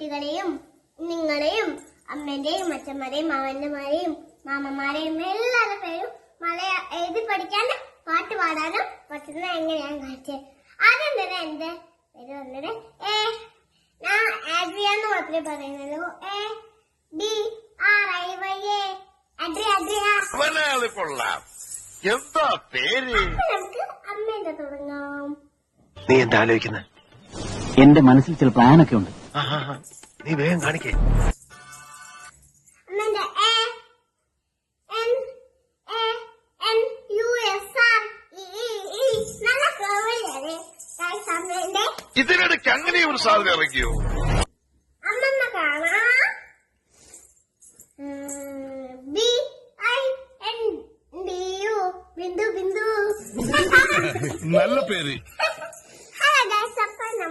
കുട്ടികളെയും നിങ്ങളെയും അമ്മന്റെയും അച്ഛന്മാരെയും മാമന്മാരെയും മാമന്മാരെയും എല്ലാവരുടെ പേരും എഴുതി പഠിക്കാനും പാട്ട് പാടാനും പറ്റുന്ന എങ്ങനെയാണ് കാണിച്ചത്. ആദ്യം തന്നെ എന്റെ പേര് വന്നത് ഞാൻ ആഡ്രിയ എന്ന് മാത്രമേ പറയുന്നുള്ളൂ. ADRIYA ആഡ്രിയ. കൊള്ളാം. എന്താ പേര്? നമുക്ക് അമ്മേന്റെ തുടങ്ങാം. നീ എന്താ ആലോചിക്കുന്നത്? എന്റെ മനസ്സിൽ ചില പ്ലാനൊക്കെ ഉണ്ട്. നീ വേഗം കാണിക്കേ. അമ്മേന്റെ നല്ല ഫ്ലവറിയാണ് അമ്മേന്റെ. ഇതിനിടയ്ക്ക് അങ്ങനെ ഒരു സാധ്യത ഇറങ്ങിയോ? അമ്മമ്മ കാണാം. BINDU ബിന്ദു ബിന്ദു. നല്ല പേര്.